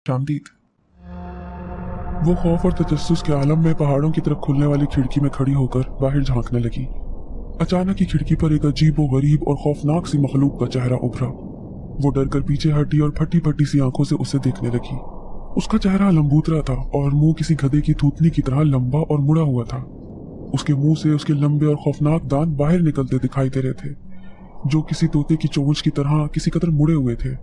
शामदीद। वो खौफ और तजस्सुस के आलम में पहाड़ों की तरफ खुलने वाली खिड़की में खड़ी होकर बाहर झांकने लगी। अचानक ही खिड़की पर एक अजीब व गरीब और खौफनाक सी मखलूक का चेहरा उभरा। वो डर कर पीछे हटी और फटी फटी सी आंखों से उसे देखने लगी। उसका चेहरा लंबूतरा था और मुंह किसी गधे की थूथनी की तरह लंबा और मुड़ा हुआ था। उसके मुंह से उसके लंबे और खौफनाक दांत बाहर निकलते दिखाई दे रहे थे, जो किसी तोते की चोंच की तरह किसी कदर मुड़े हुए थे।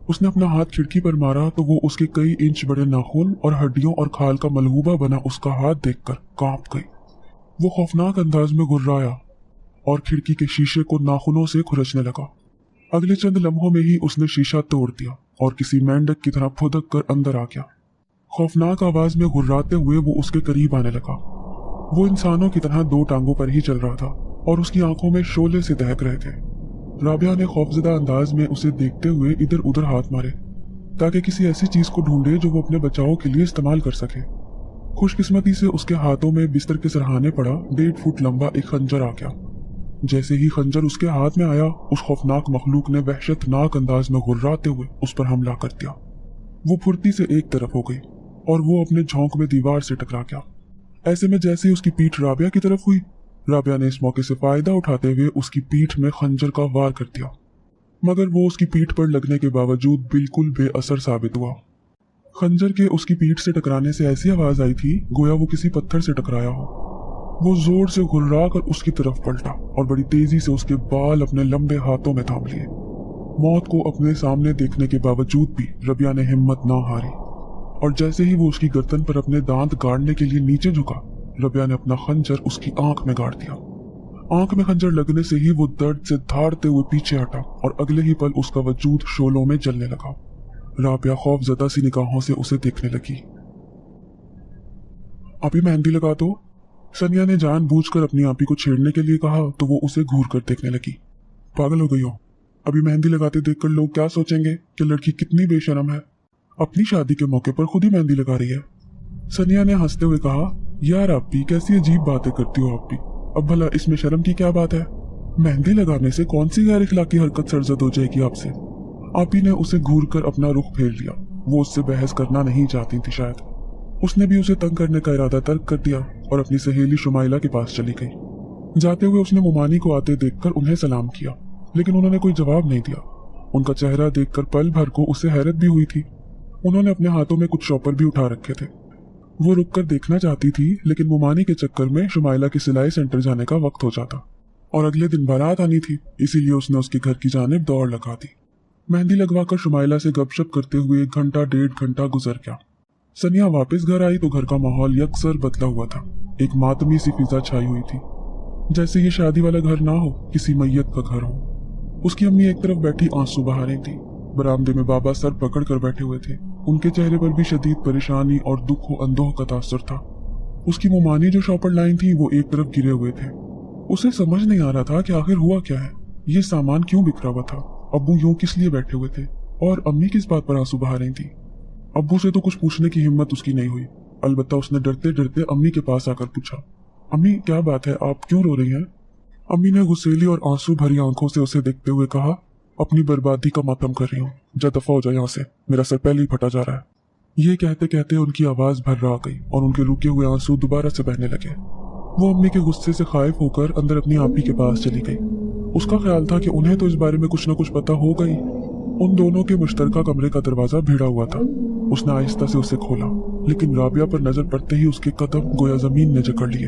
उसने अपना हाथ खिड़की पर मारा तो वो उसके कई इंच बड़े नाखून और हड्डियों और खाल का मलहूबा बना उसका हाथ देखकर कांप गई। वो खौफनाक अंदाज में गुर्राया और खिड़की के शीशे को नाखूनों से खुरचने लगा। अगले चंद लम्हों में ही उसने शीशा तोड़ दिया और किसी मेंढक की तरह फुदक कर अंदर आ गया। खौफनाक आवाज में गुर्राते हुए वो उसके करीब आने लगा। वो इंसानों की तरह दो टांगों पर ही चल रहा था और उसकी आंखों में शोले से दहक रहे थे। राबिया ने खौफजदा अंदाज में उसे देखते हुए इधर उधर हाथ मारे ताकि किसी ऐसी चीज को ढूंढे जो वो अपने बचाव के लिए इस्तेमाल कर सके। खुशकिस्मती से उसके हाथों में बिस्तर के सरहाने पड़ा 1.5 फुट लंबा एक खंजर आ गया। जैसे ही खंजर उसके हाथ में आया, उस खौफनाक मखलूक ने वहशतनाक अंदाज में गुर्राते हुए उस पर हमला कर दिया। वो फुर्ती से एक तरफ हो गई और वो अपने झोंक में दीवार से टकरा गया। ऐसे में जैसे ही उसकी पीठ राबिया की तरफ हुई, राबिया ने इस मौके से फायदा उठाते हुए उसकी पीठ में खंजर का वार कर दिया, मगर वो उसकी पीठ पर लगने के बावजूद बिल्कुल बेअसर साबित हुआ। खंजर के उसकी पीठ से टकराने से ऐसी आवाज आई थी गोया वो किसी पत्थर से टकराया हो। वो जोर से घुर्रा कर उसकी तरफ पलटा और बड़ी तेजी से उसके बाल अपने लंबे हाथों में थाम लिए। मौत को अपने सामने देखने के बावजूद भी राबिया ने हिम्मत ना हारी और जैसे ही वो उसकी गर्दन पर अपने दांत गाड़ने के लिए नीचे झुका, राबिया ने अपना खंजर उसकी आंख में गाड़ दिया। आंख में खंजर लगने से ही वो दर्द से धाड़ते हुए पीछे हटा और अगले ही पल उसका वजूद शोलों में जलने लगा। राबिया खौफजदा सी निगाहों से उसे देखने लगी। अभी मेहंदी लगा दो, सनिया ने जानबूझकर अपनी आपी को छेड़ने के लिए कहा तो वो उसे घूर कर देखने लगी। पागल हो गई हो? अभी मेहंदी लगाते देखकर लोग क्या सोचेंगे कि लड़की कितनी बेशर्म है, अपनी शादी के मौके पर खुद ही मेहंदी लगा रही है। सनिया ने हंसते हुए कहा, यार आपी कैसी अजीब बातें करती हो आप भी। अब भला इसमें शर्म की क्या बात है? मेहंदी लगाने से कौन सी गैर इखलाकी हरकत सरजद हो जाएगी आपसे? आपी ने उसे घूर कर अपना रुख फेर लिया। वो उससे बहस करना नहीं चाहती थी शायद। उसने भी उसे तंग करने का इरादा तर्क कर दिया और अपनी सहेली शुमाइला के पास चली गई। जाते हुए उसने मुमानी को आते देखकर उन्हें सलाम किया, लेकिन उन्होंने कोई जवाब नहीं दिया। उनका चेहरा देखकर पल भर को उसे हैरत भी हुई थी। उन्होंने अपने हाथों में कुछ शॉपर भी उठा रखे थे। वो रुककर देखना चाहती थी, लेकिन मुमानी के चक्कर में शुमाइला के सिलाई सेंटर जाने का वक्त हो जाता और अगले दिन बारात आनी थी, इसीलिए उसने उसके घर की जानिब दौड़ लगा दी। मेहंदी लगवाकर शुमाइला से गपशप करते हुए 1 घंटा 1.5 घंटा गुजर गया। सनिया वापस घर आई तो घर का माहौल यकसर बदला हुआ था। एक मातमी सी फिजा छाई हुई थी, जैसे ये शादी वाला घर ना हो, किसी मैयत का घर हो। उसकी अम्मी एक तरफ बैठी आंसू बहा रही थी। बरामदे में बाबा सर पकड़ कर बैठे हुए थे। उनके चेहरे पर भी शदीद परेशानी और दुख व अंदोह का तासुर था। उसकी मुमानी जो शॉपर लाइन थी वो एक तरफ गिरे हुए थे। उसे समझ नहीं आ रहा था कि आखिर हुआ क्या है, ये सामान क्यों बिखरा हुआ था, अब्बू यूं किस लिए बैठे हुए थे और अम्मी किस बात पर आंसू बहा रही थी। अब्बू से तो कुछ पूछने की हिम्मत उसकी नहीं हुई। अलबत्ता उसने डरते डरते अम्मी के पास आकर पूछा, अम्मी क्या बात है, आप क्यों रो रही हैं? अम्मी ने गुस्सेली और आंसू भरी आंखों से उसे देखते हुए कहा, अपनी बर्बादी का मातम कर रही हूँ, जा दफा हो जाए यहाँ से, मेरा सर पहले ही फटा जा रहा है। ये कहते कहते उनकी आवाज भर्रा गई और उनके रुके हुए आंसू दोबारा से बहने लगे। वो अम्मी के गुस्से से खाइफ होकर अंदर अपनी आपी के पास चली गई। उसका ख्याल था कि उन्हें तो इस बारे में कुछ न कुछ पता होगा ही। उन दोनों के मुश्तरका कमरे का दरवाजा भिड़ा हुआ था। उसने आहिस्ता से उसे खोला, लेकिन राबिया पर नजर पड़ते ही उसके कदम गोया जमीन ने जकड़ लिए।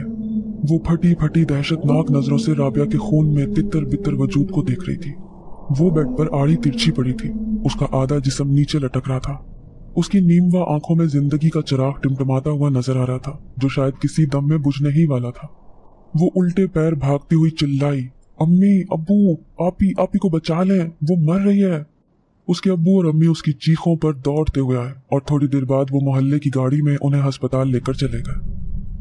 वो फटी फटी दहशतनाक नजरों से राबिया के खून में तितर बितर वजूद को देख रही थी। वो बेड पर आड़ी तिरछी पड़ी थी। उसका आधा जिस्म नीचे लटक रहा था। उसकी नीम व आंखों में जिंदगी का चिराग टिमटिमाता हुआ नजर आ रहा था, जो शायद किसी दम में बुझने ही वाला था। वो उल्टे पैर भागती हुई चिल्लाई, अम्मी, अब्बू, आपी को बचा लें, वो मर रही है। उसके अब्बू और अम्मी उसकी चीखों पर दौड़ते हुए आए और थोड़ी देर बाद वो मोहल्ले की गाड़ी में उन्हें अस्पताल लेकर चले गए।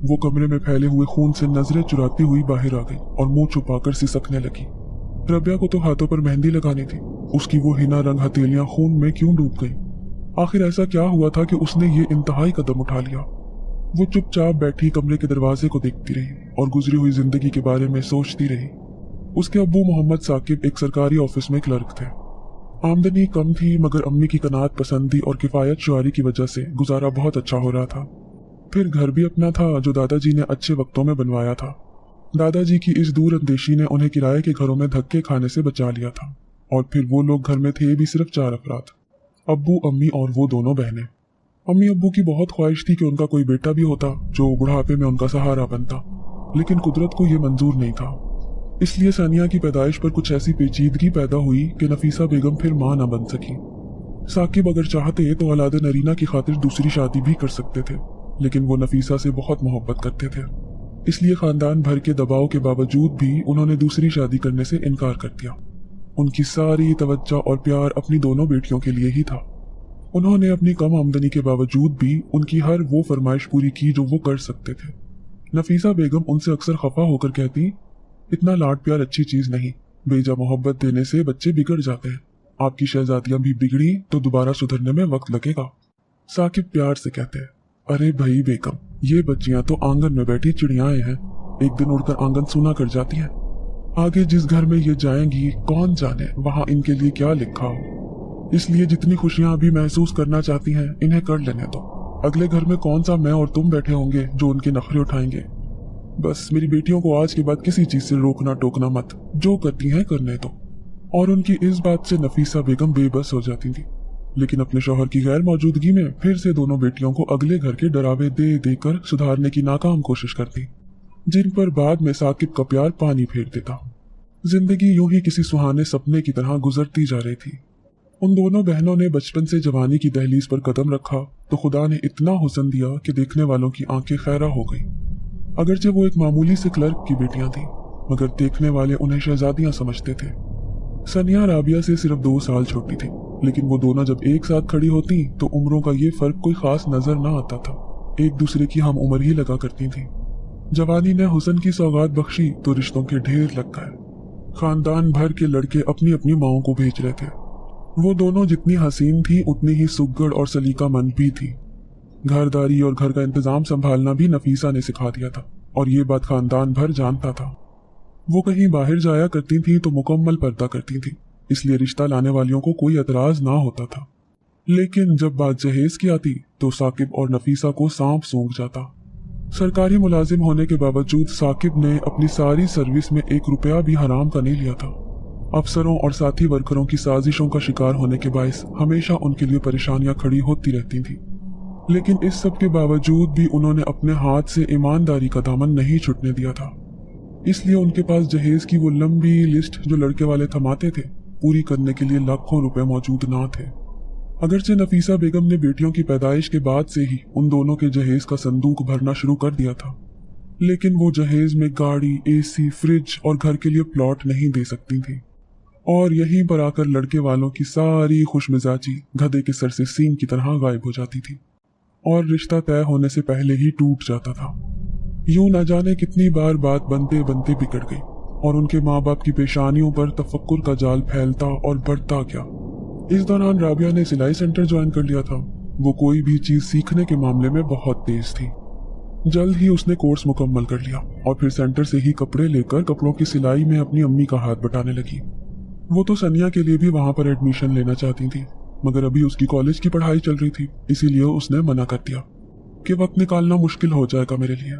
वो कमरे में फैले हुए खून से नजरें चुराती हुई बाहर आ गई और मुंह छुपाकर सिसकने लगी। राबिया को तो हाथों पर मेहंदी लगानी थी। उसकी वो हिना रंग हथेलियां खून में क्यों डूब गई? आखिर ऐसा क्या हुआ था कि उसने ये इंतहाई कदम उठा लिया? वो चुपचाप बैठी कमरे के दरवाजे को देखती रही और गुजरी हुई जिंदगी के बारे में सोचती रही। उसके अब्बू मोहम्मद साकिब एक सरकारी ऑफिस में क्लर्क थे। आमदनी कम थी, मगर अम्मी की कनात पसंदी और किफायत शुआरी की वजह से गुजारा बहुत अच्छा हो रहा था। फिर घर भी अपना था जो दादाजी ने अच्छे वक्तों में बनवाया था। दादाजी की इस दूर अंदेशी ने उन्हें किराए के घरों में धक्के खाने से बचा लिया था। और फिर वो लोग घर में थे भी सिर्फ 4 अफराद, अब्बू, अम्मी और वो दोनों बहनें। अम्मी अब्बू की बहुत ख्वाहिश थी कि उनका कोई बेटा भी होता जो बुढ़ापे में उनका सहारा बनता, लेकिन कुदरत को ये मंजूर नहीं था। इसलिए सानिया की पैदाइश पर कुछ ऐसी पेचीदगी पैदा हुई कि नफीसा बेगम फिर मां न बन सकी। साकिब अगर चाहते तो औलाद नरीना की खातिर दूसरी शादी भी कर सकते थे, लेकिन वो नफीसा से बहुत मोहब्बत करते थे। इसलिए खानदान भर के दबाव के बावजूद भी उन्होंने दूसरी शादी करने से इनकार कर दिया। उनकी सारी तवज्जो और प्यार अपनी दोनों बेटियों के लिए ही था। उन्होंने अपनी कम आमदनी के बावजूद भी उनकी हर वो फरमाइश पूरी की जो वो कर सकते थे। नफीसा बेगम उनसे अक्सर खफा होकर कहती, इतना लाड प्यार अच्छी चीज नहीं, बेजा मोहब्बत देने से बच्चे बिगड़ जाते हैं। आपकी शहजादियां भी बिगड़ी तो दोबारा सुधरने में वक्त लगेगा। साकिब प्यार से कहते हैं, अरे भाई बेगम, ये बच्चियां तो आंगन में बैठी चिड़ियाएं हैं, एक दिन उड़कर आंगन सूना कर जाती हैं। आगे जिस घर में ये जाएंगी कौन जाने वहां इनके लिए क्या लिखा हो। इसलिए जितनी खुशियां अभी महसूस करना चाहती हैं इन्हें कर लेने दो। अगले घर में कौन सा मैं और तुम बैठे होंगे जो उनके नखरे उठाएंगे। बस मेरी बेटियों को आज के बाद किसी चीज से रोकना टोकना मत, जो करती हैं करने दो। और उनकी इस बात से नफीसा बेगम बेबस हो जाती थी, लेकिन अपने शौहर की गैर मौजूदगी में फिर से दोनों बेटियों को अगले घर के डरावे दे देकर सुधारने की नाकाम कोशिश करती, जिन पर बाद में साकिब का प्यार पानी फेर देता। जिंदगी यूं ही किसी सुहाने सपने की तरह गुजरती जा रही थी। उन दोनों बहनों ने बचपन से जवानी की दहलीज पर कदम रखा तो खुदा ने इतना हुस्न दिया कि देखने वालों की आंखें खैरा हो गई। अगरचे वो एक मामूली से क्लर्क की बेटियां थीं, मगर देखने वाले उन्हें शहजादियां समझते थे। सनिया राबिया से सिर्फ 2 साल छोटी थी, लेकिन वो दोनों जब एक साथ खड़ी होती तो उम्रों का ये फर्क कोई खास नजर न आता था। एक दूसरे की हम उम्र ही लगा करती थी। जवानी ने हुस्न की सौगात बख्शी तो रिश्तों के ढेर लग गए। खानदान भर के लड़के अपनी अपनी माओं को भेज रहे थे। वो दोनों जितनी हसीन थी उतनी ही सुगड़ और सलीका मंद भी थी। घरदारी और घर का इंतजाम संभालना भी नफीसा ने सिखा दिया था, और ये बात खानदान भर जानता था। वो कहीं बाहर जाया करती थी तो मुकम्मल पर्दा करती थी, इसलिए रिश्ता लाने वालियों को कोई एतराज ना होता था। लेकिन जब बात जहेज की आती तो साकिब और नफीसा को सांप सूंघ जाता। सरकारी मुलाजिम होने के बावजूद साकिब ने अपनी सारी सर्विस में 1 रुपया भी हराम का नहीं लिया था। अफसरों और साथी वर्करों की साजिशों का शिकार होने के बायस हमेशा उनके लिए परेशानियां खड़ी होती रहती थी, लेकिन इस सब के बावजूद भी उन्होंने अपने हाथ से ईमानदारी का दामन नहीं छूटने दिया था। इसलिए उनके पास जहेज की वो लंबी लिस्ट जो लड़के वाले थमाते थे, पूरी करने के लिए लाखों रुपए मौजूद ना थे। अगरचे नफीसा बेगम ने बेटियों की पैदाइश के बाद से ही उन दोनों के जहेज का संदूक भरना शुरू कर दिया था, लेकिन वो जहेज में गाड़ी, एसी, फ्रिज और घर के लिए प्लॉट नहीं दे सकती थी। और यहीं पर आकर लड़के वालों की सारी खुशमिजाजी गधे के सर से सींग की तरह गायब हो जाती थी, और रिश्ता तय होने से पहले ही टूट जाता था। यूं न जाने कितनी बार बात बनते बनते बिगड़ गई, और उनके माँ बाप की पेशानियों पर तफक्कुर का जाल फैलता और बढ़ता गया। इस दौरान राबिया ने सिलाई सेंटर ज्वाइन कर लिया था। वो कोई भी चीज सीखने के मामले में बहुत तेज थी। जल्द ही उसने कोर्स मुकम्मल कर लिया और फिर सेंटर से ही कपड़े लेकर कपड़ों की सिलाई में अपनी अम्मी का हाथ बटाने लगी। वो तो सनिया के लिए भी वहां पर एडमिशन लेना चाहती थी, मगर अभी उसकी कॉलेज की पढ़ाई चल रही थी, इसीलिए उसने मना कर दिया कि वक्त निकालना मुश्किल हो जाएगा मेरे लिए।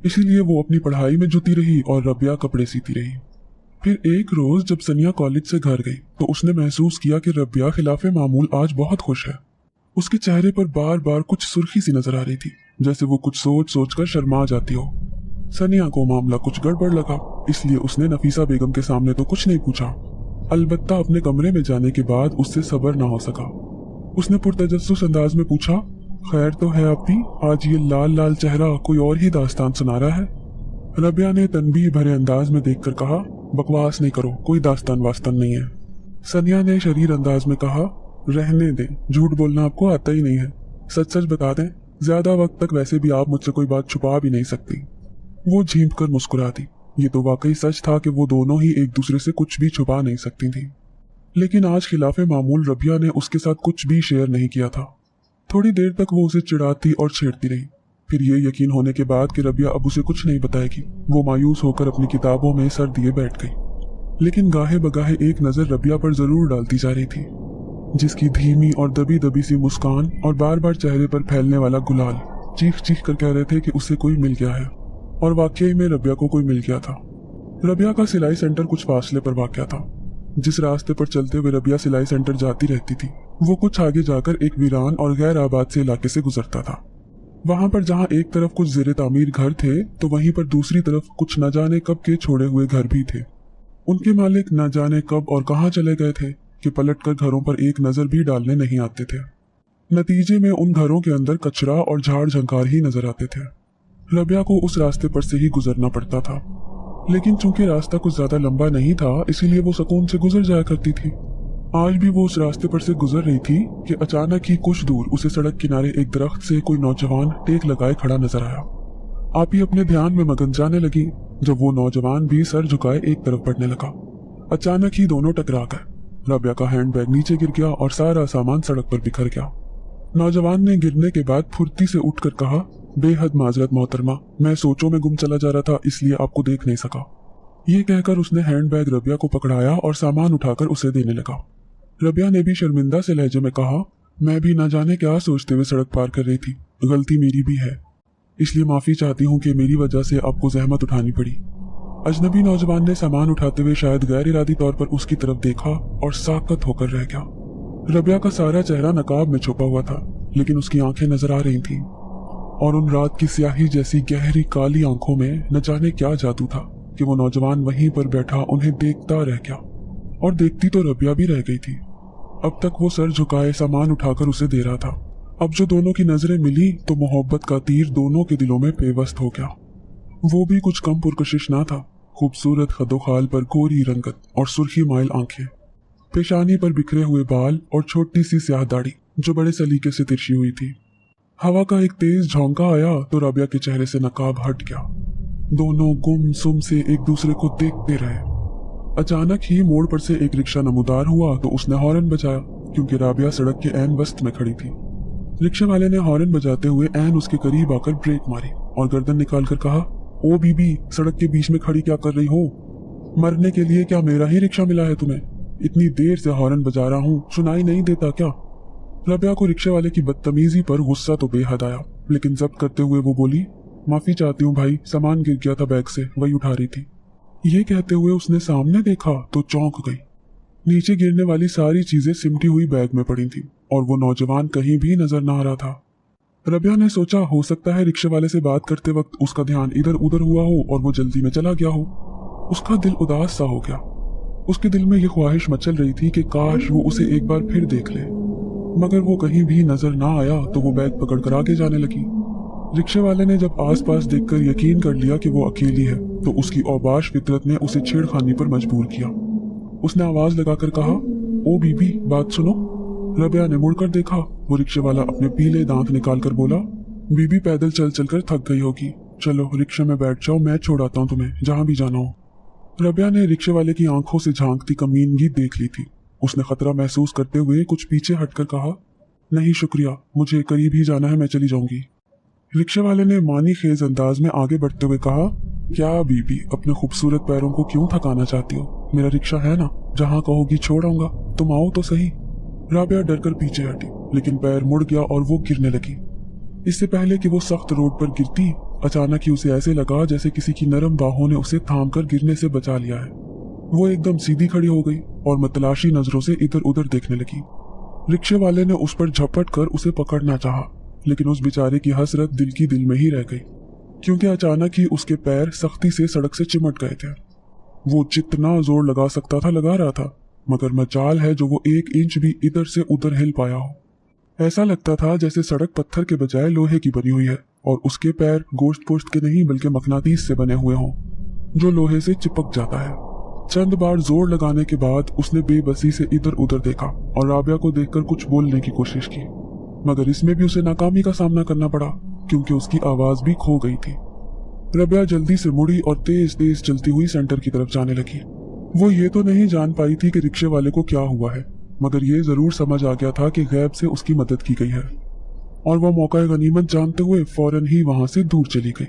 इसीलिए वो अपनी पढ़ाई में जुटी रही और रबिया कपड़े सीती रही। फिर एक रोज जब सनिया कॉलेज से घर गई तो उसने महसूस किया कि रबिया खिलाफे मामूल आज बहुत खुश है। उसके चेहरे पर बार बार कुछ सुर्खी सी नजर आ रही थी, जैसे वो कुछ सोच सोच कर शर्मा जाती हो। सनिया को मामला कुछ गड़बड़ लगा, इसलिए उसने नफीसा बेगम के सामने तो कुछ नहीं पूछा, अलबत्ता अपने कमरे में जाने के बाद उससे सब्र न हो सका। उसने पुरतजस्सुस अंदाज में पूछा, खैर तो है अपनी, आज ये लाल लाल चेहरा कोई और ही दास्तान सुना रहा है? रबिया ने तनबीह भरे अंदाज में देखकर कहा, बकवास नहीं करो, कोई दास्तान वास्तान नहीं है। सनिया ने शरीर अंदाज में कहा, रहने दें, झूठ बोलना आपको आता ही नहीं है, सच सच बता दें, ज्यादा वक्त तक वैसे भी आप मुझसे कोई बात छुपा भी नहीं सकती। वो झींप कर मुस्कुरा दी। ये तो वाकई सच था कि वो दोनों ही एक दूसरे से कुछ भी छुपा नहीं सकती थी, लेकिन आज खिलाफे मामूल रबिया ने उसके साथ कुछ भी शेयर नहीं किया था। थोड़ी देर तक वो उसे चिढ़ाती और छेड़ती रही, फिर ये यकीन होने के बाद कि रबिया अब उसे कुछ नहीं बताएगी, वो मायूस होकर अपनी किताबों में सर दिए बैठ गई। लेकिन गाहे बगाहे एक नजर रबिया पर जरूर डालती जा रही थी, जिसकी धीमी और दबी दबी सी मुस्कान और बार बार चेहरे पर फैलने वाला गुलाल चीख चीख कर कह रहे थे कि उसे कोई मिल गया है। और वाकई में रबिया को कोई मिल गया था। रबिया का सिलाई सेंटर कुछ फासले पर वाक़या था। जिस रास्ते पर चलते हुए रबिया सिलाई सेंटर जाती रहती थी, वो कुछ आगे जाकर एक वीरान और गैर आबाद से इलाके से गुजरता था। वहां पर जहां एक तरफ कुछ ज़ेरे तामीर घर थे, तो वहीं पर दूसरी तरफ कुछ न जाने कब के छोड़े हुए घर भी थे। उनके मालिक न जाने कब और कहां चले गए थे कि पलटकर घरों पर एक नजर भी डालने नहीं आते थे। नतीजे में उन घरों के अंदर कचरा और झाड़ झंकार ही नजर आते थे। रबिया को उस रास्ते पर से ही गुजरना पड़ता था, लेकिन चूंकि रास्ता कुछ ज्यादा लंबा नहीं था, इसीलिए वो सुकून से गुजर जाया करती थी। आज भी वो उस रास्ते पर से गुजर रही थी कि अचानक ही कुछ दूर उसे सड़क किनारे एक दरख्त से कोई नौजवान टेक लगाए खड़ा नजर आया। आप ही अपने ध्यान में मगन जाने लगी जब वो नौजवान भी सर झुकाए एक तरफ बढ़ने लगा। अचानक ही दोनों टकरा गए। रबिया का हैंडबैग नीचे गिर गया और सारा सामान सड़क पर बिखर गया। नौजवान ने गिरने के बाद फुर्ती से उठकर कहा, बेहद माजरत मोहतरमा, मैं सोचों में गुम चला जा रहा था, इसलिए आपको देख नहीं सका। ये कहकर उसने हैंडबैग रबिया को पकड़ाया और सामान उठाकर उसे देने लगा। रबिया ने भी शर्मिंदा से लहजे में कहा, मैं भी न जाने क्या सोचते हुए सड़क पार कर रही थी, गलती मेरी भी है, इसलिए माफी चाहती हूँ कि मेरी वजह से आपको जहमत उठानी पड़ी। अजनबी नौजवान ने सामान उठाते हुए शायद गैर इरादी तौर पर उसकी तरफ देखा और साकत होकर रह गया। रबिया का सारा चेहरा नकाब में छुपा हुआ था, लेकिन उसकी आंखें नजर आ रही थीं, और उन रात की स्याही जैसी गहरी काली आंखों में न जाने क्या जादू था कि वो नौजवान वहीं पर बैठा उन्हें देखता रह गया। और देखती तो रबिया भी रह गई थी। अब तक वो सर झुकाए सामान उठाकर उसे दे रहा था। अब जो दोनों की नजरें मिली तो मोहब्बत का तीर दोनों के दिलों में पेवस्त हो गया। वो भी कुछ कम पुरकशिश ना था। खूबसूरत खदोखाल पर गोरी रंगत और सुर्खी माइल आंखें, पेशानी पर बिखरे हुए बाल और छोटी सी स्याह दाढ़ी जो बड़े सलीके से तिरछी हुई थी। हवा का एक तेज झोंका आया तो रबिया के चेहरे से नकाब हट गया। दोनों गुम सुम से एक दूसरे को देखते रहे। अचानक ही मोड़ पर से एक रिक्शा नमूदार हुआ तो उसने हॉर्न बजाया, क्योंकि राबिया सड़क के ऐन वस्त में खड़ी थी। रिक्शा वाले ने हॉर्न बजाते हुए ऐन उसके करीब आकर ब्रेक मारी और गर्दन निकालकर कहा, ओ बीबी, सड़क के बीच में खड़ी क्या कर रही हो? मरने के लिए क्या मेरा ही रिक्शा मिला है तुम्हें? इतनी देर से हॉर्न बजा रहा हूँ, सुनाई नहीं देता क्या? रबिया को रिक्शा वाले की बदतमीजी पर गुस्सा तो बेहद आया, लेकिन जब्त करते हुए वो बोली, माफी चाहती हूँ भाई, सामान गिर गया था बैग से, वही उठा रही थी। ये कहते हुए उसने सामने देखा तो चौंक गई। नीचे गिरने वाली सारी चीजें सिमटी हुई बैग में पड़ी थी और वो नौजवान कहीं भी नजर न आ रहा था। रबिया ने सोचा, हो सकता है रिक्शे वाले से बात करते वक्त उसका ध्यान इधर उधर हुआ हो और वो जल्दी में चला गया हो। उसका दिल उदास सा हो गया। उसके दिल में ये ख्वाहिश मचल रही थी कि काश वो उसे एक बार फिर देख ले, मगर वो कहीं भी नजर ना आया तो वो बैग पकड़कर आगे जाने लगी। रिक्शे वाले ने जब आसपास देखकर यकीन कर लिया कि वो अकेली है तो उसकी औबाश फितरत ने उसे छेड़खानी पर मजबूर किया। उसने आवाज लगाकर कहा, ओ बीबी, बात सुनो। रबिया ने मुड़कर देखा। वो रिक्शे वाला अपने पीले दांत निकालकर बोला, बीबी पैदल चल चलकर थक गई होगी, चलो रिक्शे में बैठ जाओ, मैं छोड़ाता हूँ तुम्हें जहाँ भी जाना हो। रबिया ने रिक्शे वाले की आंखों से झांकती कमीनगी देख ली थी। उसने खतरा महसूस करते हुए कुछ पीछे हटकर कहा, नहीं शुक्रिया, मुझे करीब ही जाना है, मैं चली जाऊंगी। रिक्शे वाले ने मानी खेज अंदाज में आगे बढ़ते हुए कहा, क्या बीबी, अपने खूबसूरत पैरों को क्यों थकाना चाहती हो? मेरा रिक्शा है ना, जहाँ कहोगी छोड़ आऊंगा, तुम आओ तो सही। राबिया डरकर पीछे हटी, लेकिन पैर मुड़ गया और वो गिरने लगी। इससे पहले कि वो सख्त रोड पर गिरती, अचानक ही उसे ऐसे लगा जैसे किसी की नरम बाहों ने उसे थामकर गिरने से बचा लिया है। वो एकदम सीधी खड़ी हो गई और मतलाशी नजरों से इधर उधर देखने लगी। रिक्शे वाले ने उस पर झपट कर उसे पकड़ना चाहा, लेकिन उस बेचारे की हसरत दिल की दिल में ही रह गई, क्योंकि अचानक ही उसके पैर सख्ती से सड़क से चिमट गए थे। वो जितना जोर लगा सकता था लगा रहा था, मगर मजाल है जो वो 1 इंच भी इधर से उधर हिल पाया हो। ऐसा लगता था जैसे सड़क पत्थर के बजाय लोहे की बनी हुई है और उसके पैर गोश्त पोश्त के नहीं बल्कि मकनातीस से बने हुए हों, जो लोहे से चिपक जाता है। चंद बार जोर लगाने के बाद उसने बेबसी से इधर उधर देखा और राबिया को देखकर कुछ बोलने की कोशिश की, मगर इसमें भी उसे नाकामी का सामना करना पड़ा, क्योंकि उसकी आवाज भी खो गई थी। रबिया जल्दी से मुड़ी और तेज तेज चलती हुई सेंटर की तरफ जाने लगी। वो ये तो नहीं जान पाई थी कि रिक्शे वाले को क्या हुआ है, मगर ये जरूर समझ आ गया था कि गैब से उसकी मदद की गई है, और वह मौका गनीमत जानते हुए फौरन ही वहां से दूर चली गई।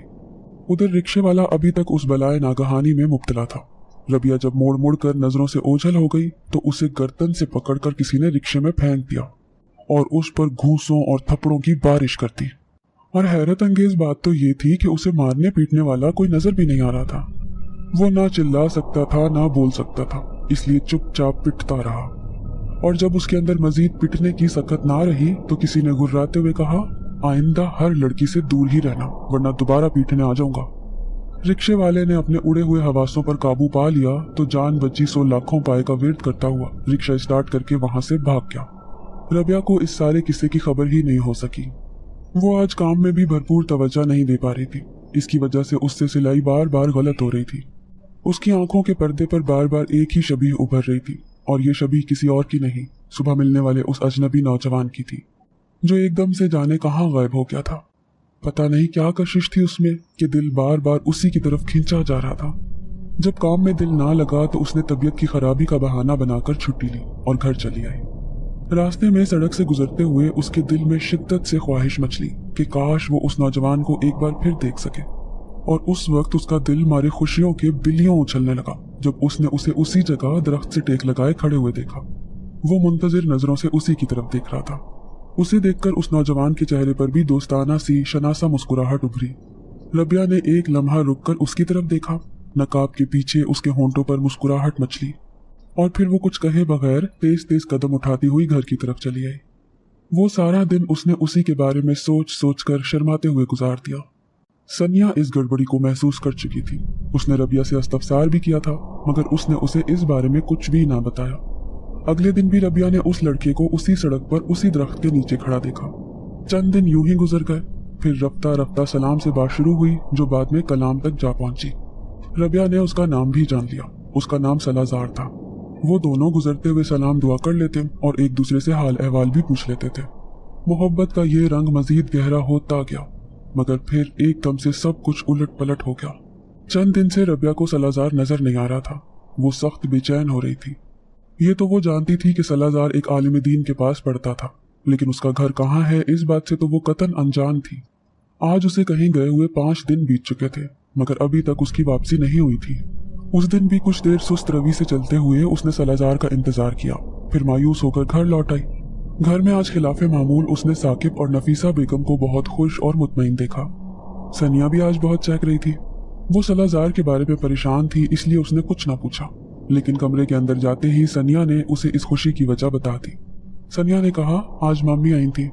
उधर रिक्शे वाला अभी तक उस बलाए नागहानी में मुब्तला था। रबिया जब मोड़ मोड़ कर नजरों से ओझल हो गई तो उसे गर्दन से पकड़कर किसी ने रिक्शे में फेंक दिया और उस पर घूंसों और थप्पड़ों की बारिश कर दी। और हैरत अंगेज बात तो ये थी कि उसे मारने पीटने वाला कोई नजर भी नहीं आ रहा था। वो ना चिल्ला सकता था ना बोल सकता था, इसलिए चुपचाप पिटता रहा। और जब उसके अंदर मजीद पिटने की सकत ना रही तो किसी ने गुर्राते हुए कहा, आइंदा हर लड़की से दूर ही रहना वरना दोबारा पीटने आ जाऊंगा। रिक्शे वाले ने अपने उड़े हुए हवासों पर काबू पा लिया तो जान बची सो लाखों पाए का विर्द करता हुआ रिक्शा स्टार्ट करके वहां से भाग गया। रबिया को इस सारे किस्से की खबर ही नहीं हो सकी। वो आज काम में भी भरपूर तवज्जो नहीं दे पा रही थी। इसकी वजह से उससे सिलाई बार बार गलत हो रही थी। उसकी आंखों के पर्दे पर बार बार एक ही शबीह उभर रही थी और ये शबीह किसी और की नहीं, सुबह मिलने वाले उस अजनबी नौजवान की थी जो एकदम से जाने कहाँ गायब हो गया था। पता नहीं क्या कशिश थी उसमें कि दिल बार बार उसी की तरफ खींचा जा रहा था। जब काम में दिल ना लगा तो उसने तबीयत की खराबी का बहाना बनाकर छुट्टी ली और घर चली आई। रास्ते में सड़क से गुजरते हुए उसके दिल में शिद्दत से ख्वाहिश मचली कि काश वो उस नौजवान को एक बार फिर देख सके। और उस वक्त उसका दिल मारे खुशियों के बिलियों उछलने लगा जब उसने उसे उसी जगह दरख्त से टेक लगाए खड़े हुए देखा। वो मुंतजिर नजरों से उसी की तरफ देख रहा था। उसे देखकर उस नौजवान के चेहरे पर भी दोस्ताना सी शनासा मुस्कुराहट उभरी। रबिया ने एक लम्हा रुककर उसकी तरफ देखा। नकाब के पीछे उसके होंठों पर मुस्कुराहट मचली और फिर वो कुछ कहे बगैर तेज तेज कदम उठाती हुई घर की तरफ चली आई। वो सारा दिन उसने उसी के बारे में सोच सोच कर शर्माते हुए गुजार दिया। सनिया इस गड़बड़ी को महसूस कर चुकी थी। उसने रबिया से इस्तफसार भी किया था मगर उसने उसे इस बारे में कुछ भी ना बताया। अगले दिन भी रबिया ने उस लड़के को उसी सड़क पर उसी दरख्त के नीचे खड़ा देखा। चंद दिन यूं ही गुजर गए। फिर रफ्ता रफ्ता सलाम से बात शुरू हुई जो बाद में कलाम तक जा पहुंची। रबिया ने उसका नाम भी जान लिया। उसका नाम सलाजार था। वो दोनों गुजरते हुए सलाम दुआ कर लेते और एक दूसरे से हाल अहवाल भी पूछ लेते थे। मोहब्बत का ये रंग मजीद गहरा होता गया मगर फिर एकदम से सब कुछ उलट पलट हो गया। चंद दिन से रबिया को सलाजार नजर नहीं आ रहा था। वो सख्त बेचैन हो रही थी। ये तो वो जानती थी कि सलाजार एक आलिम दीन के पास पढ़ता था, लेकिन उसका घर कहाँ है इस बात से तो वो कतन अनजान थी। आज उसे कहीं गए हुए 5 दिन बीत चुके थे मगर अभी तक उसकी वापसी नहीं हुई थी। उस दिन भी कुछ देर सुस्त रवि से चलते हुए उसने सलाजार का इंतजार किया, फिर मायूस होकर घर लौट आई। घर में आज खिलाफे मामूल उसने साकिब और नफीसा बेगम को बहुत खुश और मुतमईन देखा। सनिया भी आज बहुत चहक रही थी। वो सलाजार के बारे में परेशान थी इसलिए उसने कुछ ना पूछा, लेकिन कमरे के अंदर जाते ही सनिया ने उसे इस खुशी की वजह बता दी। सनिया ने कहा, आज मम्मी आई थी।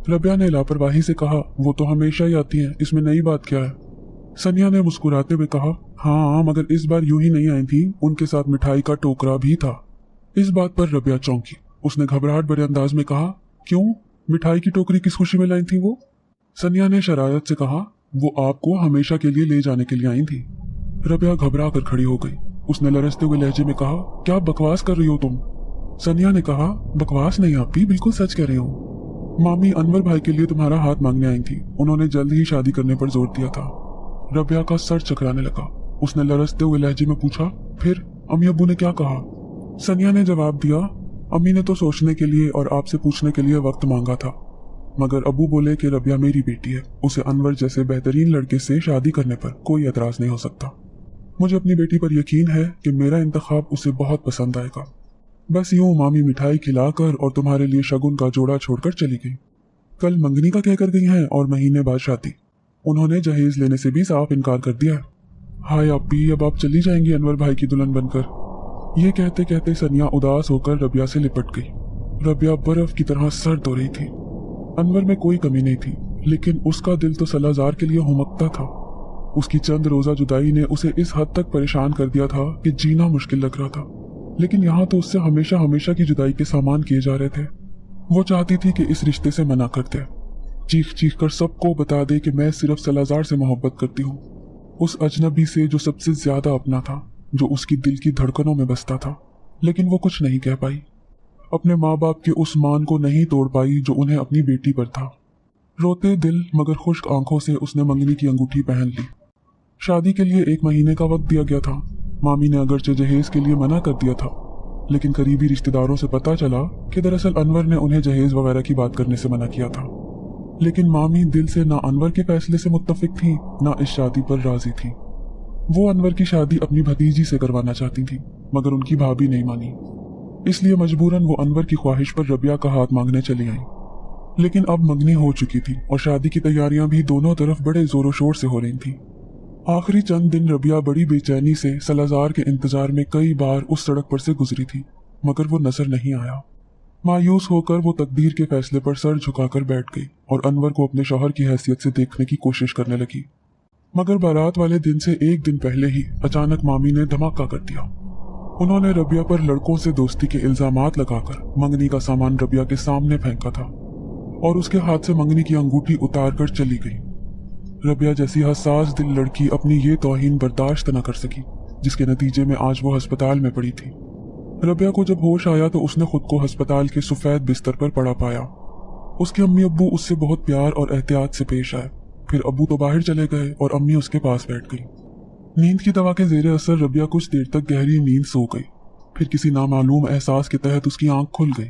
रबिया ने लापरवाही से कहा, वो तो हमेशा ही आती हैं, इसमें नई बात क्या है। सनिया ने मुस्कुराते हुए कहा, हाँ मगर इस बार यूं ही नहीं आई थी, उनके साथ मिठाई का टोकरा भी था। इस बात पर रबिया चौंकी। उसने घबराहट भरे अंदाज में कहा, क्यों, मिठाई की टोकरी किस खुशी में लाई थी वो? सनिया ने शरारत से कहा, वो आपको हमेशा के लिए ले जाने के लिए आई थी। रबिया घबरा कर खड़ी हो गई। उसने लरसते हुए लहजे में कहा, क्या बकवास कर रही हो तुम? सनिया ने कहा, बकवास नहीं आपी, बिल्कुल सच कह रही हूँ। मामी अनवर भाई के लिए तुम्हारा हाथ मांगने आई थी, उन्होंने जल्द ही शादी करने पर जोर दिया था। रबिया का सर चकराने लगा। उसने लरसते हुए लहजे में पूछा, फिर अम्मी अब्बू ने क्या कहा? सनिया ने जवाब दिया, अम्मी ने तो सोचने के लिए और आपसे पूछने के लिए वक्त मांगा था, मगर अबू बोले कि रबिया मेरी बेटी है, उसे अनवर जैसे बेहतरीन लड़के से शादी करने पर कोई एतराज नहीं हो सकता। मुझे अपनी बेटी पर यकीन है कि मेरा इंतखाब उसे बहुत पसंद आएगा। बस यूं मामी मिठाई खिलाकर और तुम्हारे लिए शगुन का जोड़ा छोड़कर चली गई। कल मंगनी का कहकर गई हैं और महीने बाद शादी। उन्होंने जहेज लेने से भी साफ इनकार कर दिया है। हाय अप्पी, अब आप चली जाएंगी अनवर भाई की दुल्हन बनकर। ये कहते कहते सनिया उदास होकर रबिया से लिपट गई। रबिया बर्फ की तरह सर्द हो रही थी। अनवर में कोई कमी नहीं थी, लेकिन उसका दिल तो सलाजार के लिए हुमकता था। उसकी चंद रोजा जुदाई ने उसे इस हद तक परेशान कर दिया था कि जीना मुश्किल लग रहा था। लेकिन यहाँ तो उससे हमेशा हमेशा की जुदाई के सामान किए जा रहे थे। वो चाहती थी कि इस रिश्ते से मना कर दे, चीख चीख कर सबको बता दे कि मैं सिर्फ सलाजार से मोहब्बत करती हूँ, उस अजनबी से जो सबसे ज्यादा अपना था, जो उसकी दिल की धड़कनों में बसता था। लेकिन वो कुछ नहीं कह पाई। अपने माँ बाप के उस मान को नहीं तोड़ पाई जो उन्हें अपनी बेटी पर था। रोते दिल मगर खुश्क आंखों से उसने मंगनी की अंगूठी पहन ली। शादी के लिए 1 महीने का वक्त दिया गया था। मामी ने अगरचे जहेज के लिए मना कर दिया था, लेकिन करीबी रिश्तेदारों से पता चला कि दरअसल अनवर ने उन्हें जहेज वगैरह की बात करने से मना किया था। लेकिन मामी दिल से ना अनवर के फैसले से मुत्तफिक थी, ना इस शादी पर राजी थी। वो अनवर की शादी अपनी भतीजी से करवाना चाहती थी, मगर उनकी भाभी नहीं मानी। इसलिए मजबूरन वो अनवर की ख्वाहिश पर रबिया का हाथ मांगने चली आई। लेकिन अब मंगनी हो चुकी थी और शादी की तैयारियां भी दोनों तरफ बड़े जोरों शोर से हो रही थी। आखिरी चंद दिन रबिया बड़ी बेचैनी से सलाजार के इंतजार में कई बार उस सड़क पर से गुजरी थी, मगर वो नजर नहीं आया। मायूस होकर वो तकदीर के फैसले पर सर झुकाकर बैठ गई और अनवर को अपने शौहर की हैसियत से देखने की कोशिश करने लगी। मगर बारात वाले दिन से एक दिन पहले ही अचानक मामी ने धमाका कर दिया। उन्होंने रबिया पर लड़कों से दोस्ती के इल्जामात लगाकर मंगनी का सामान रबिया के सामने फेंका था और उसके हाथ से मंगनी की अंगूठी उतार कर चली गई। रबिया जैसी हसास दिल लड़की अपनी ये तौहीन बर्दाश्त न कर सकी, जिसके नतीजे में आज वो अस्पताल में पड़ी थी। रबिया को जब होश आया तो उसने खुद को अस्पताल के सफेद बिस्तर पर पड़ा पाया। उसके अम्मी अब्बू उससे बहुत प्यार और एहतियात से पेश आए। फिर अब्बू तो बाहर चले गए और अम्मी उसके पास बैठ गई। नींद की दवा के जेरे असर रबिया कुछ देर तक गहरी नींद सो गई। फिर किसी नामालूम एहसास के तहत उसकी आंख खुल गई।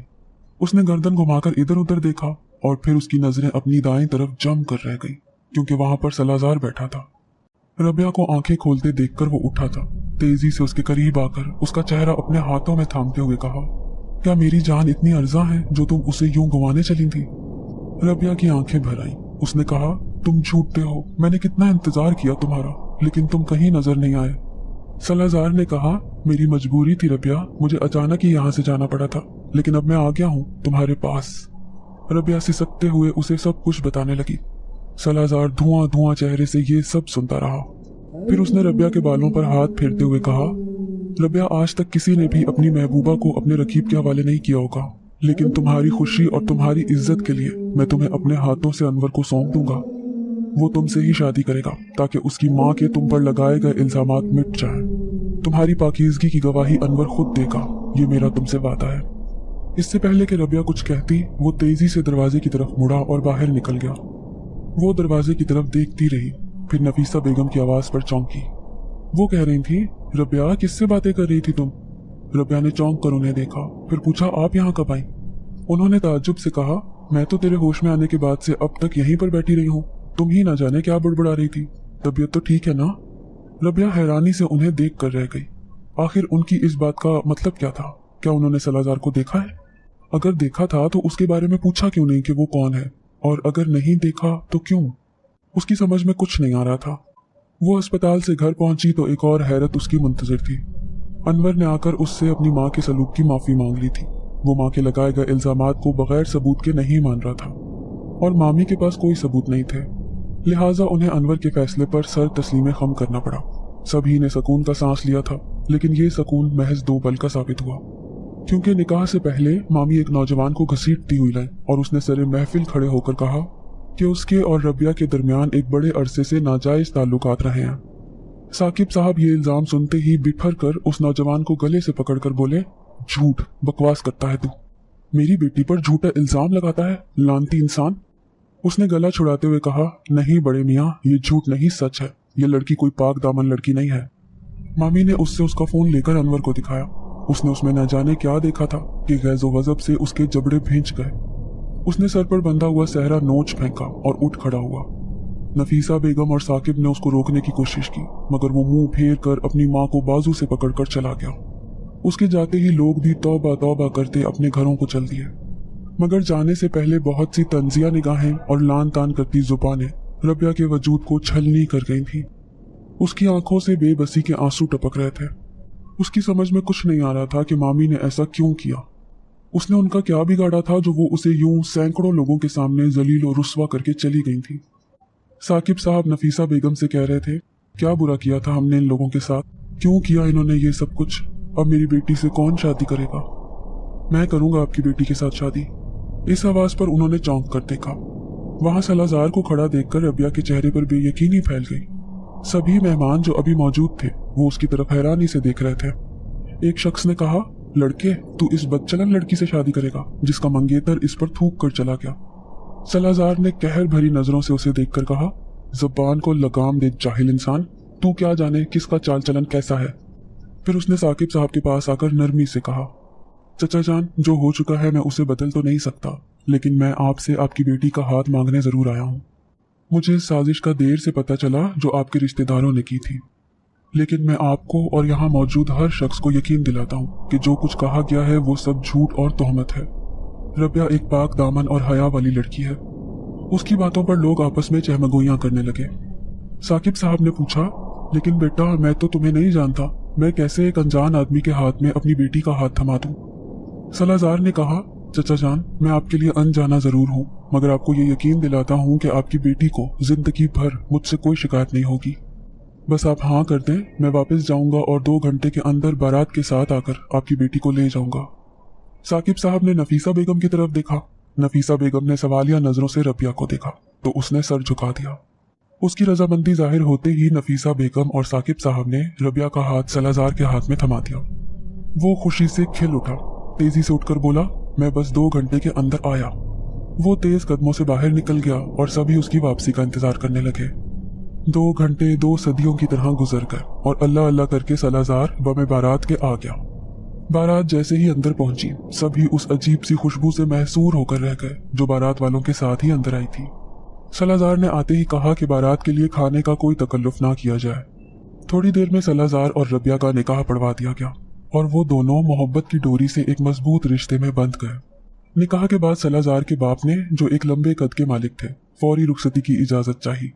उसने गर्दन घुमाकर इधर उधर देखा और फिर उसकी नजरें अपनी दाएं तरफ जम कर रह गई, क्योंकि वहां पर सलाजार बैठा था। रबिया को आंखें खोलते देखकर वो उठा था। तेजी से उसके करीब आकर उसका चेहरा अपने हाथों में थामते हुए कहा, क्या मेरी जान इतनी अर्जा है जो तुम उसे यूं गंवाने चली थी? रबिया की आंखें भर आईं। उसने कहा, तुम झूठते हो। मैंने कितना इंतजार किया तुम्हारा, लेकिन तुम कहीं नजर नहीं आए। सलाजार ने कहा, मेरी मजबूरी थी रबिया, मुझे अचानक ही यहाँ से जाना पड़ा था, लेकिन अब मैं आ गया हूँ तुम्हारे पास। रबिया सिसकते हुए उसे सब कुछ बताने लगी। सलाजार धुआं धुआं चेहरे से ये सब सुनता रहा। फिर उसने रबिया के बालों पर हाथ फेरते हुए कहा, रबिया, आज तक किसी ने भी अपनी महबूबा को अपने रकीब के हवाले नहीं किया होगा, लेकिन तुम्हारी खुशी और तुम्हारी इज्जत के लिए मैं तुम्हें अपने हाथों से अनवर को सौंप दूंगा। वो तुमसे ही शादी करेगा ताकि उसकी माँ के तुम पर लगाए गए इल्जामात मिट जाएं। तुम्हारी पाकीज़गी की गवाही अनवर खुद देगा, ये मेरा तुमसे वादा है। इससे पहले कि रबिया कुछ कहती, वो तेजी से दरवाजे की तरफ मुड़ा और बाहर निकल गया। वो दरवाजे की तरफ देखती रही, फिर नफीसा बेगम की आवाज पर चौंकी। वो कह रही थी, रबिया, किससे बातें कर रही थी तुम? रबिया ने चौंक कर उन्हें देखा, फिर पूछा, आप यहाँ कब आई? उन्होंने ताज्जुब से कहा, मैं तो तेरे होश में आने के बाद से अब तक यहीं पर बैठी रही हूँ, तुम ही ना जाने क्या बड़बड़ा रही थी। तबीयत तो ठीक है ना? रबिया हैरानी से उन्हें देख कर रह गई। आखिर उनकी इस बात का मतलब क्या था? क्या उन्होंने सलाजार को देखा है? अगर देखा था तो उसके बारे में पूछा क्यों नहीं कि वो कौन है, और अगर नहीं देखा तो क्यों? उसकी समझ में कुछ नहीं आ रहा था। वो अस्पताल से घर पहुंची तो एक और हैरत उसकी मुंतजर थी। अनवर ने आकर उससे अपनी माँ के सलूक की माफी मांग ली थी। वो माँ के लगाए गए इल्जामात को बगैर सबूत के नहीं मान रहा था और मामी के पास कोई सबूत नहीं थे, लिहाजा उन्हें अनवर के फैसले पर सर तस्लीम खम करना पड़ा। सभी ने सुकून का सांस लिया था, लेकिन ये सुकून महज 2 पल का साबित हुआ, क्योंकि निकाह से पहले मामी एक नौजवान को घसीटती हुई लाई और उसने सरे महफिल खड़े होकर कहा कि उसके और रबिया के दरमियान एक बड़े अरसे से नाजायज ताल्लुकात रहे हैं। साकिब साहब ये इल्जाम सुनते ही बिफर कर उस नौजवान को गले से पकड़कर बोले, झूठ, बकवास करता है तू, मेरी बेटी पर झूठा इल्जाम लगाता है, लानती इंसान। उसने गला छुड़ाते हुए कहा, नहीं बड़े मियाँ, ये झूठ नहीं, सच है। ये लड़की कोई पाक दामन लड़की नहीं है। मामी ने उससे उसका फोन लेकर अनवर को दिखाया। उसने उसमें न जाने क्या देखा था कि गैज़ो गज़ब से उसके जबड़े भींच गए। उसने सर पर बंधा हुआ सहरा नोच फेंका और उठ खड़ा हुआ। नफीसा बेगम और साकिब ने उसको रोकने की कोशिश की, मगर वो मुंह फेर कर अपनी माँ को बाजू से पकड़कर चला गया। उसके जाते ही लोग भी तौबा तौबा करते अपने घरों को चल दिए, मगर जाने से पहले बहुत सी तंजिया निगाहें और लान तान करती जुबानें रबिया के वजूद को छलनी कर गई थी। उसकी आंखों से बेबसी के आंसू टपक रहे थे। उसकी समझ में कुछ नहीं आ रहा था कि मामी ने ऐसा क्यों किया। उसने उनका क्या बिगाड़ा था जो वो उसे यूं सैकड़ों लोगों के सामने जलील और रुस्वा करके चली गई थी। साकिब साहब नफीसा बेगम से कह रहे थे, क्या बुरा किया था हमने इन लोगों के साथ, क्यों किया इन्होंने ये सब कुछ? अब मेरी बेटी से कौन शादी करेगा? मैं करूंगा आपकी बेटी के साथ शादी। इस आवाज पर उन्होंने चौंक कर देखा। वहां सलाजार को खड़ा देखकर रबिया के चेहरे पर बेयकीनी फैल गई। सभी मेहमान जो अभी मौजूद थे वो उसकी तरफ हैरानी से देख रहे थे। एक शख्स ने कहा, लड़के, तू इस बदचलन लड़की से शादी करेगा जिसका मंगेतर इस पर थूक कर चला गया। सलाजार ने कहर भरी नजरों से उसे देखकर कहा, ज़बान को लगाम दे जाहिल इंसान, तू क्या जाने किसका चाल चलन कैसा है। फिर उसने साकिब साहब के पास आकर नरमी से कहा, चचा जान, जो हो चुका है मैं उसे बदल तो नहीं सकता, लेकिन मैं आपसे आपकी बेटी का हाथ मांगने जरूर आया हूँ। मुझे इस साजिश का देर से पता चला जो आपके रिश्तेदारों ने की थी, लेकिन मैं आपको और यहाँ मौजूद हर शख्स को यकीन दिलाता हूँ कि जो कुछ कहा गया है वो सब झूठ और तोहमत है। रबिया एक पाक दामन और हया वाली लड़की है। उसकी बातों पर लोग आपस में चहमगोइयां करने लगे। साकिब साहब ने पूछा, लेकिन बेटा मैं तो तुम्हें नहीं जानता, मैं कैसे एक अनजान आदमी के हाथ में अपनी बेटी का हाथ थमा दूं? सलाजार ने कहा, चचा जान मैं आपके लिए अनजाना जरूर हूँ, मगर आपको ये यकीन दिलाता हूँ कि आपकी बेटी को जिंदगी भर मुझसे कोई शिकायत नहीं होगी। बस आप हाँ कर दें, मैं वापस जाऊंगा और 2 घंटे के अंदर बारात के साथ आकर आपकी बेटी को ले जाऊंगा। साकिब साहब ने नफीसा बेगम की तरफ देखा। नफीसा बेगम ने सवालिया नजरों से रबिया को देखा तो उसने सर झुका दिया। उसकी रजामंदी जाहिर होते ही नफीसा बेगम और साकिब साहब ने रबिया का हाथ सलाजार के हाथ में थमा दिया। वो खुशी से खिल उठा, तेजी से उठकर बोला, मैं बस 2 घंटे के अंदर आया। वो तेज कदमों से बाहर निकल गया और सभी उसकी वापसी का इंतजार करने लगे। 2 घंटे 2 सदियों की तरह गुजर गए और अल्लाह अल्लाह करके सलाजार बम बारात के आ गया। बारात जैसे ही अंदर पहुंची सभी उस अजीब सी खुशबू से महसूर होकर रह गए जो बारात वालों के साथ ही अंदर आई थी। सलाजार ने आते ही कहा कि बारात के लिए खाने का कोई तकल्लुफ ना किया जाए। थोड़ी देर में सलाजार और रबिया का निकाह पढ़वा दिया गया और वो दोनों मोहब्बत की डोरी से एक मजबूत रिश्ते में बंध गए। निकाह के बाद सलाजार के बाप ने, जो एक लंबे कद के मालिक थे, फौरी रुखसती की इजाजत चाही,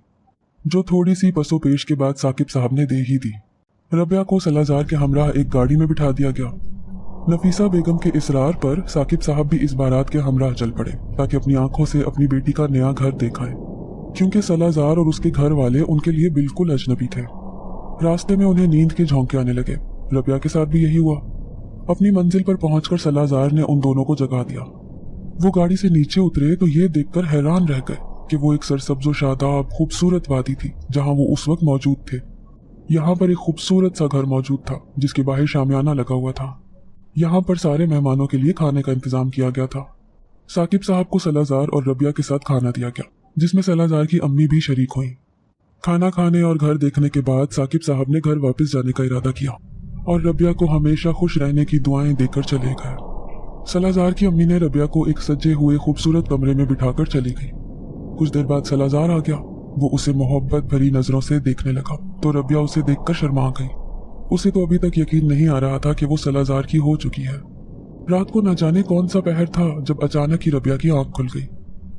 जो थोड़ी सी पसोपेश के बाद साकिब साहब ने दे ही दी। रबिया को सलाजार के हमराह एक गाड़ी में बिठा दिया गया। नफीसा बेगम के इसरार पर साकिब साहब भी इस बारात के हमराह चल पड़े ताकि अपनी आंखों से अपनी बेटी का नया घर देखाएं, क्योंकि सलाजार और उसके घर वाले उनके लिए बिल्कुल अजनबी थे। रास्ते में उन्हें नींद के झोंके आने लगे। रबिया के साथ भी यही हुआ। अपनी मंजिल पर पहुंचकर सलाजार ने उन दोनों को जगा दिया। वो गाड़ी से नीचे उतरे तो ये देखकर हैरान रह गए कि वो एक सरसब्जो शादाब खूबसूरत वादी थी जहां वो उस वक्त मौजूद थे। यहाँ पर एक खूबसूरत सा घर मौजूद था जिसके बाहर शामियाना लगा हुआ था। यहाँ पर सारे मेहमानों के लिए खाने का इंतजाम किया गया था। साकिब साहब को सलाजार और रबिया के साथ खाना दिया गया, जिसमें सलाजार की अम्मी भी शरीक हुई। खाना खाने और घर देखने के बाद साकिब साहब ने घर वापस जाने का इरादा किया और रबिया को हमेशा खुश रहने की दुआएं देकर चले गए। सलाजार की अम्मी ने रबिया को एक सजे हुए खूबसूरत कमरे में बिठाकर चली गई। कुछ देर बाद सलाजार आ गया। वो उसे मोहब्बत भरी नजरों से देखने लगा तो रबिया उसे देखकर शर्मा गई। उसे तो अभी तक यकीन नहीं आ रहा था कि वो सलाजार की हो चुकी है। रात को न जाने कौन सा पहर था जब अचानक ही रबिया की आंख खुल गई।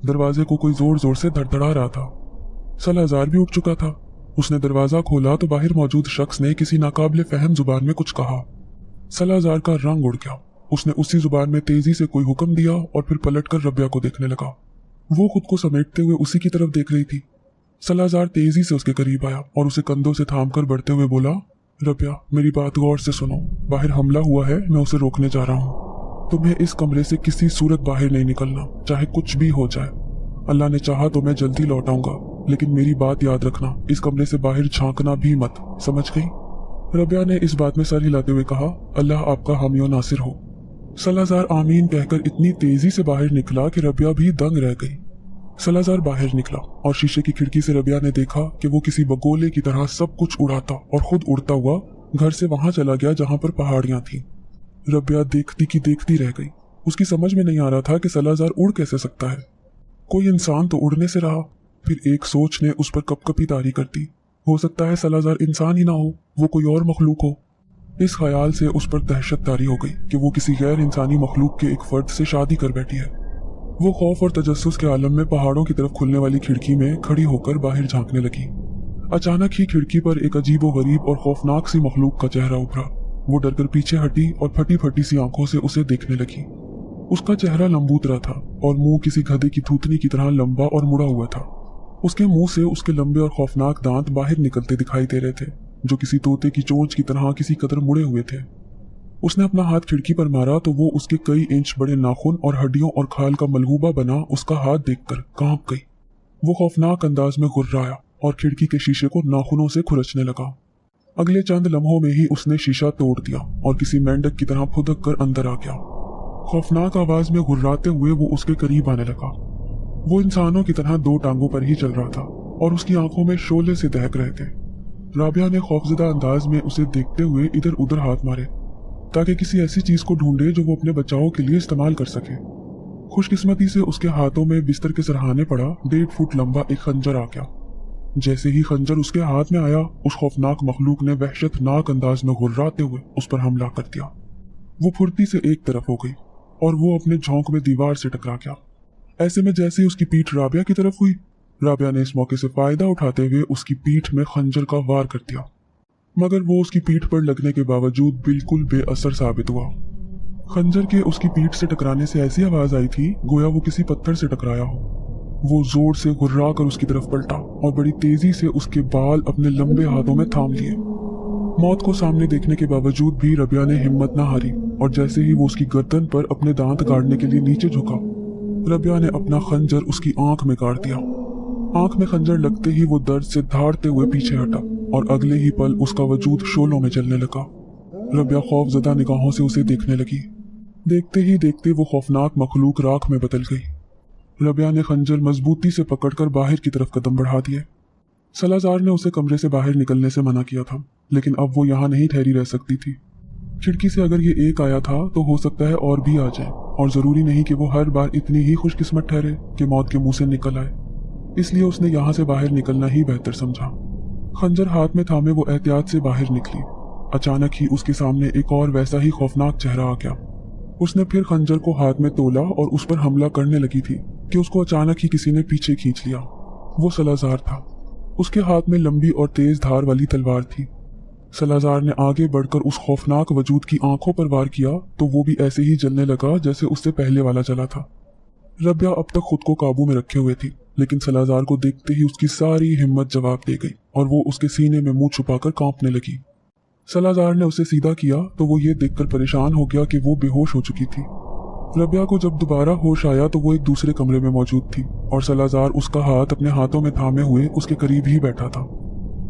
दरवाजे को कोई जोर जोर से धड़धड़ा रहा था। सलाजार भी उठ चुका था। उसने दरवाजा खोला तो बाहर मौजूद शख्स ने किसी नाकाबिले फहम जुबान में कुछ कहा। सलाजार का रंग उड़ गया। उसने उसी जुबान में तेजी से कोई हुक्म दिया और फिर पलटकर रबिया को देखने लगा। वो खुद को समेटते हुए उसी की तरफ देख रही थी। सलाजार तेजी से उसके करीब आया और उसे कंधों से थामकर बढ़ते हुए बोला, रबिया मेरी बात गौर से सुनो, बाहर हमला हुआ है, मैं उसे रोकने जा रहा हूँ। तुम्हें इस कमरे से किसी सूरत बाहर नहीं निकलना, चाहे कुछ भी हो जाए। अल्लाह ने चाहा तो मैं जल्दी लौट आऊंगा, लेकिन मेरी बात याद रखना, इस कमरे से बाहर झांकना भी मत, समझ गई? रबिया ने इस बात में सर हिलाते हुए कहा, अल्लाह आपका हामी और नासिर हो। सलाजार आमीन कहकर इतनी तेजी से बाहर निकला कि रबिया भी दंग रह गई। सलाजार बाहर निकला और शीशे की खिड़की से रबिया ने देखा कि वो किसी बगोले की तरह सब कुछ उड़ाता और खुद उड़ता हुआ घर से वहां चला गया जहां पर पहाड़ियां थीं। रबिया देखती की देखती रह गई। उसकी समझ में नहीं आ रहा था कि सलाजार उड़ कैसे सकता है। कोई इंसान तो उड़ने से रहा। फिर एक सोच ने उस पर कपकपी तारी कर दी। हो सकता है सलाजार इंसान ही ना हो, वो कोई और मखलूक हो। इस ख्याल से उस पर दहशत तारी हो गई कि वो किसी गैर इंसानी मखलूक के एक फर्द से शादी कर बैठी है। वो खौफ और तजस्सुस के आलम में पहाड़ों की तरफ खुलने वाली खिड़की में खड़ी होकर बाहर झांकने लगी। अचानक ही खिड़की पर एक अजीबोगरीब और खौफनाक सी मखलूक का चेहरा उभरा। वो डरकर पीछे हटी और फटी फटी सी आंखों से उसे देखने लगी। उसका चेहरा लंबूतरा था और मुंह किसी गधे की थूथनी की तरह लंबा और मुड़ा हुआ था। उसके मुंह से उसके लंबे और खौफनाक दांत बाहर निकलते दिखाई दे रहे थे, जो किसी तोते की चोंच की तरह किसी कदर मुड़े हुए थे। उसने अपना हाथ खिड़की पर मारा तो वो उसके कई इंच बड़े नाखून और हड्डियों और खाल का मलहूबा बना उसका हाथ देखकर कांप गई। वो खौफनाक अंदाज में गुर्राया और खिड़की के शीशे को नाखूनों से खुरचने लगा। अगले चंद लम्हों में ही उसने शीशा तोड़ दिया और किसी मेंढक की तरह फुदक कर अंदर आ गया। खौफनाक आवाज में गुर्राते हुए वो उसके करीब आने लगा। वो इंसानों की तरह 2 टांगों पर ही चल रहा था और उसकी आंखों में शोले से दहक रहे थे। राबिया ने खौफजदा अंदाज में उसे देखते हुए इधर उधर हाथ मारे ताकि किसी ऐसी चीज को ढूंढे जो वो अपने बचाव के लिए इस्तेमाल कर सके। खुशकिस्मती से उसके हाथों में बिस्तर के सरहाने पड़ा 1.5 फुट लंबा एक खंजर आ गया। जैसे ही खंजर उसके हाथ में आया, उस खौफनाक मखलूक ने वहशतनाक अंदाज में घुर्राते हुए उस पर हमला कर दिया। वो फुर्ती से एक तरफ हो गई और वो अपने झोंक में दीवार से टकरा गया। ऐसे में जैसे ही उसकी पीठ राबिया की तरफ हुई, राबिया ने इस मौके से फायदा उठाते हुए उसकी पीठ में खंजर का वार कर दिया, मगर वो उसकी पीठ पर लगने के बावजूद बिल्कुल बेअसर साबित हुआ। खंजर के उसकी पीठ से टकराने से ऐसी आवाज आई थी गोया वो किसी पत्थर से टकराया हो। वो जोर से घुर्रा कर उसकी तरफ पलटा और बड़ी तेजी से उसके बाल अपने लंबे हाथों में थाम लिए। मौत को सामने देखने के बावजूद भी रबिया ने हिम्मत न हारी और जैसे ही वो उसकी गर्दन पर अपने दांत गाड़ने के लिए नीचे झुका, रबिया ने अपना खंजर उसकी आंख में गाड़ दिया। आंख में खंजर लगते ही वो दर्द से धाड़ते हुए पीछे हटा और अगले ही पल उसका वजूद शोलों में जलने लगा। रबिया खौफजदा निगाहों से उसे देखने लगी। देखते ही देखते वो खौफनाक मखलूक राख में बदल गई। रबिया ने खंजर मजबूती से पकड़कर बाहर की तरफ कदम बढ़ा दिए। सलाजार ने उसे कमरे से बाहर निकलने से मना किया था, लेकिन अब वो यहाँ नहीं ठहरी रह सकती थी। खिड़की से अगर ये एक आया था तो हो सकता है और भी आ जाए, और जरूरी नहीं कि वो हर बार इतनी ही खुशकिस्मत ठहरे कि मौत के मुंह से निकल आए। इसलिए उसने यहाँ से बाहर निकलना ही बेहतर समझा। खंजर हाथ में थामे वो एहतियात से बाहर निकली। अचानक ही उसके सामने एक और वैसा ही खौफनाक चेहरा आ गया। उसने फिर खंजर को हाथ में तोला और उस पर हमला करने लगी थी कि उसको अचानक ही किसी ने पीछे खींच लिया। वो सलाजार था। उसके हाथ में लंबी और तेज धार वाली तलवार थी। सलाजार ने आगे बढ़कर उस खौफनाक वजूद की आंखों पर वार किया तो वो भी ऐसे ही जलने लगा जैसे उससे पहले वाला जला था। रबिया अब तक खुद को काबू में रखे हुए थी, लेकिन सलाजार को देखते ही उसकी सारी हिम्मत जवाब दे गई और वो उसके सीने में मुंह छुपाकर कांपने लगी। सलाजार ने उसे सीधा किया तो वो ये देखकर परेशान हो गया कि वो बेहोश हो चुकी थी। रबिया को जब दोबारा होश आया तो वो एक दूसरे कमरे में मौजूद थी और सलाजार उसका हाथ अपने हाथों में थामे हुए उसके करीब ही बैठा था।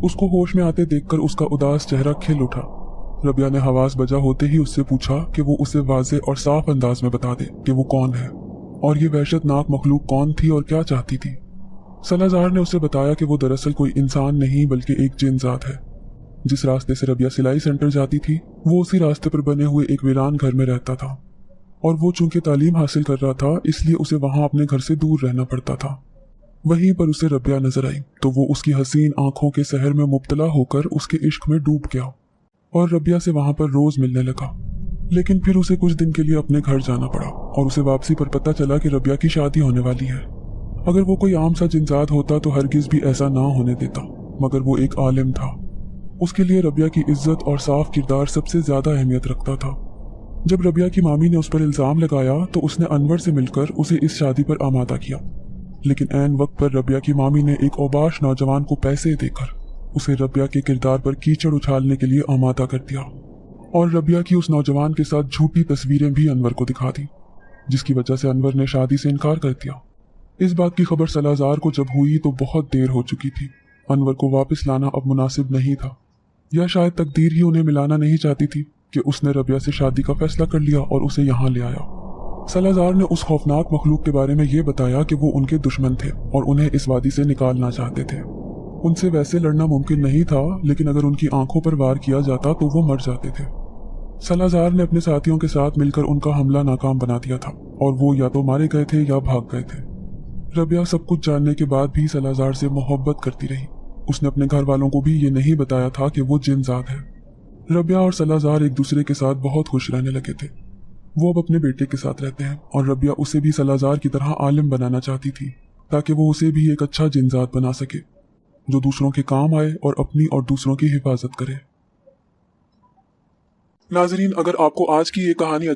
उसको होश में आते देखकर उसका उदास चेहरा खिल उठा। रबिया ने हवास बजा होते ही उससे पूछा कि वो उसे वाज़े और साफ अंदाज में बता दे कि वो कौन है और ये वहशतनाक मखलूक कौन थी और क्या चाहती थी। सलाजार ने उसे बताया कि वो दरअसल कोई इंसान नहीं बल्कि एक जिनजात है। जिस रास्ते से रबिया सिलाई सेंटर जाती थी वो उसी रास्ते पर बने हुए एक वीरान घर में रहता था, और वो चूंकि तालीम हासिल कर रहा था इसलिए उसे वहां अपने घर से दूर रहना पड़ता था। वहीं पर उसे रबिया नजर आई तो वो उसकी हसीन आंखों के सहर में मुब्तला होकर उसके इश्क में डूब गया और रबिया से वहां पर रोज मिलने लगा। लेकिन फिर उसे कुछ दिन के लिए अपने घर जाना पड़ा और उसे वापसी पर पता चला कि रबिया की शादी होने वाली है। अगर वो कोई आम सा जिनजात होता तो हरगिज भी ऐसा ना होने देता, मगर वो एक आलिम था। उसके लिए रबिया की इज्जत और साफ किरदार सबसे ज्यादा अहमियत रखता था। जब रबिया की मामी ने उस पर इल्जाम लगाया तो उसने अनवर से मिलकर उसे इस शादी पर आमादा किया, लेकिन ऐन वक्त पर रबिया की मामी ने एक औबाश नौजवान को पैसे देकर उसे रबिया के किरदार पर कीचड़ उछालने के लिए आमादा कर दिया और रबिया की उस नौजवान के साथ झूठी तस्वीरें भी अनवर को दिखा दी, जिसकी वजह से अनवर ने शादी से इनकार कर दिया। इस बात की खबर सलाजार को जब हुई तो बहुत देर हो चुकी थी। अनवर को वापस लाना अब मुनासिब नहीं था, या शायद तकदीर ही उन्हें मिलाना नहीं चाहती थी कि उसने रबिया से शादी का फैसला कर लिया और उसे यहाँ ले आया। सलाजार ने उस खौफनाक मखलूक के बारे में ये बताया कि वो उनके दुश्मन थे और उन्हें इस वादी से निकालना चाहते थे। उनसे वैसे लड़ना मुमकिन नहीं था, लेकिन अगर उनकी आंखों पर वार किया जाता तो वो मर जाते थे। सलाजार ने अपने साथियों के साथ मिलकर उनका हमला नाकाम बना दिया था और वो या तो मारे गए थे या भाग गए थे। रबिया सब कुछ जानने के बाद भी सलाजार से मोहब्बत करती रही। उसने अपने घर वालों को भी ये नहीं बताया था कि वो जिनजात है। रबिया और सलाजार एक दूसरे के साथ बहुत खुश रहने लगे थे। वो अब अपने बेटे के साथ रहते हैं और रबिया उसे भी सलाजार की तरह आलिम बनाना चाहती थी ताकि वो उसे भी एक अच्छा जिनजात बना सके जो दूसरों के काम आए और अपनी और दूसरों की हिफाजत करे। नाजरीन, अगर आपको आज की ये कहानी